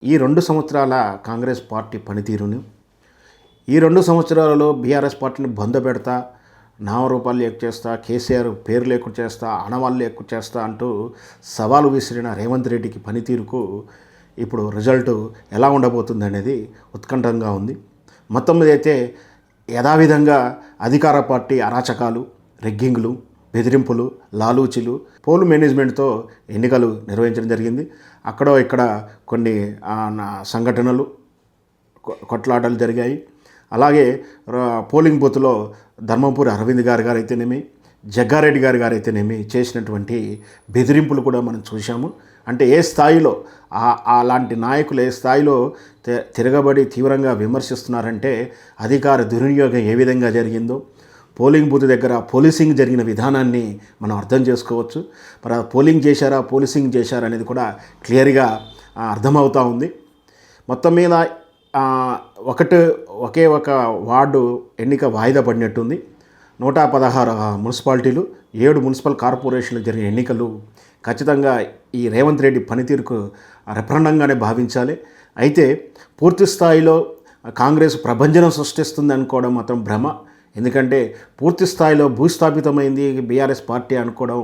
ఈ 2 సంవత్సరాల కాంగ్రెస్ పార్టీ పనితీరును, ఈ 2 సంవత్సరాలలో బీఆర్ఎస్ పార్టీని బొందపెడతా, నామరూపాలు చేస్తా, కేసీఆర్ పేరు లేకుండా చేస్తా, ఆనవాళ్ళు లేకుండా చేస్తా అంటూ సవాలు విసిరిన రేవంత్ రెడ్డికి పనితీరుకు ఇప్పుడు రిజల్ట్ ఎలా ఉండబోతుందనేది ఉత్కంఠంగా ఉంది. మొత్తం మీద అయితే యథావిధంగా అధికార పార్టీ అరాచకాలు, రెగ్గింగ్లు, బెదిరింపులు, లాలూచీలు, పోల్ మేనేజ్మెంట్తో ఎన్నికలు నిర్వహించడం జరిగింది. అక్కడో ఇక్కడ కొన్ని సంఘటనలు, కొట్లాటలు జరిగాయి. అలాగే పోలింగ్ బూత్లో ధర్మపురి అరవింద్ గారు అయితేనేమి, జగ్గారెడ్డి గారు అయితేనేమి చేసినటువంటి బెదిరింపులు కూడా మనం చూసాము. అంటే ఏ స్థాయిలో అలాంటి నాయకులు ఏ స్థాయిలో తిరగబడి తీవ్రంగా విమర్శిస్తున్నారంటే అధికార దుర్వినియోగం ఏ విధంగా జరిగిందో, పోలింగ్ బూత్ దగ్గర పోలీసింగ్ జరిగిన విధానాన్ని మనం అర్థం చేసుకోవచ్చు. మరి పోలింగ్ చేశారా, పోలీసింగ్ చేశారా అనేది కూడా క్లియర్గా అర్థమవుతూ ఉంది. మొత్తం మీద ఒకే ఒక వార్డు ఎన్నిక వాయిదా పడినట్టుంది. 116 మున్సిపాలిటీలు, 7 మున్సిపల్ కార్పొరేషన్లు జరిగిన ఎన్నికలు ఖచ్చితంగా ఈ రేవంత్ రెడ్డి పనితీరుకు రెఫరెండంగానే భావించాలి. అయితే పూర్తి స్థాయిలో కాంగ్రెస్ ప్రభంజనం సృష్టిస్తుంది అనుకోవడం మాత్రం భ్రమ. ఎందుకంటే పూర్తి స్థాయిలో భూస్థాపితమైంది బీఆర్ఎస్ పార్టీ అనుకోవడం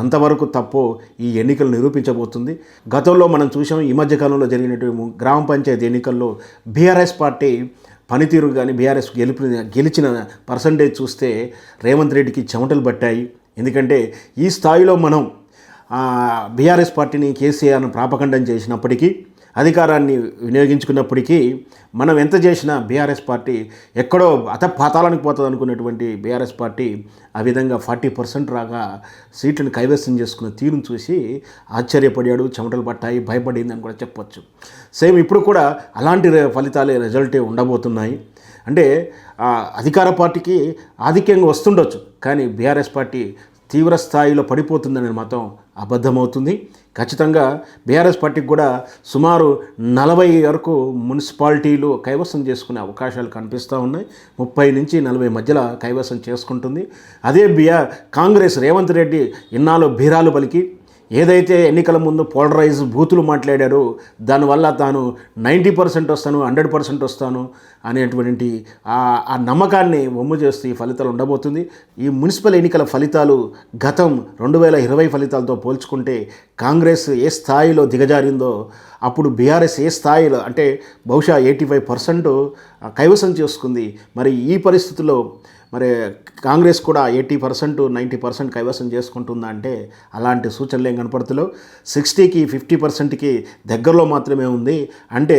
ఎంతవరకు తప్పో ఈ ఎన్నికలు నిరూపించబోతుంది. గతంలో మనం చూసాం, ఈ మధ్యకాలంలో జరిగినటువంటి గ్రామ పంచాయతీ ఎన్నికల్లో బీఆర్ఎస్ పార్టీ పనితీరు కానీ బీఆర్ఎస్ గెలిచిన పర్సంటేజ్ చూస్తే రేవంత్ రెడ్డికి చెమటలు పట్టాయి. ఎందుకంటే ఈ స్థాయిలో మనం బీఆర్ఎస్ పార్టీని కేసీఆర్ను ప్రాపకండం చేసినప్పటికీ, అధికారాన్ని వినియోగించుకున్నప్పటికీ మనం ఎంత చేసినా బీఆర్ఎస్ పార్టీ ఎక్కడో పాతాళానికి పోతుంది అనుకున్నటువంటి బీఆర్ఎస్ పార్టీ ఆ విధంగా 40% రాగా సీట్లను కైవసం చేసుకున్న తీరును చూసి ఆశ్చర్యపడాడు, చెమటలు పట్టాయి, భయపడింది అని కూడా చెప్పొచ్చు. సేమ్ ఇప్పుడు కూడా అలాంటి ఫలితాలే రిజల్టే ఉండబోతున్నాయి. అంటే అధికార పార్టీకి ఆధిక్యంగా వస్తుండొచ్చు, కానీ బీఆర్ఎస్ పార్టీ తీవ్ర స్థాయిలో పడిపోతుందనే మాత్రం అబద్ధమవుతుంది. ఖచ్చితంగా బీఆర్ఎస్ పార్టీకి కూడా సుమారు 40 వరకు మున్సిపాలిటీలు కైవసం చేసుకునే అవకాశాలు కనిపిస్తూ ఉన్నాయి. 30 నుంచి 40 మధ్యలో కైవసం చేసుకుంటుంది. అదే కాంగ్రెస్ రేవంత్ రెడ్డి ఇన్నాళ్ళు బీరాలు పలికి ఏదైతే ఎన్నికల ముందు పోలరైజ్ బూతులు మాట్లాడారో దానివల్ల తాను 90% వస్తాను, 100% వస్తాను అనేటువంటి ఆ నమ్మకాన్ని వమ్ము చేస్తూ ఈ ఫలితాలు ఉండబోతుంది. ఈ మున్సిపల్ ఎన్నికల ఫలితాలు గతం 2020 ఫలితాలతో పోల్చుకుంటే కాంగ్రెస్ ఏ స్థాయిలో దిగజారిందో అప్పుడు బీఆర్ఎస్ ఏ స్థాయిలో అంటే బహుశా 85% కైవసం చేసుకుంది. మరి ఈ పరిస్థితుల్లో మరి కాంగ్రెస్ కూడా 80%, 90% కైవసం చేసుకుంటుందా అంటే అలాంటి సూచనలు ఏం కనపడుతున్నావు. 60కి 50%కి దగ్గరలో మాత్రమే ఉంది. అంటే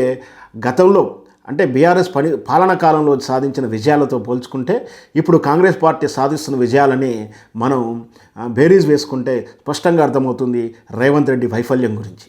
గతంలో అంటే బీఆర్ఎస్ పాలనా కాలంలో సాధించిన విజయాలతో పోల్చుకుంటే ఇప్పుడు కాంగ్రెస్ పార్టీ సాధిస్తున్న విజయాలని మనం బేరీజ్ వేసుకుంటే స్పష్టంగా అర్థమవుతుంది రేవంత్ రెడ్డి వైఫల్యం గురించి.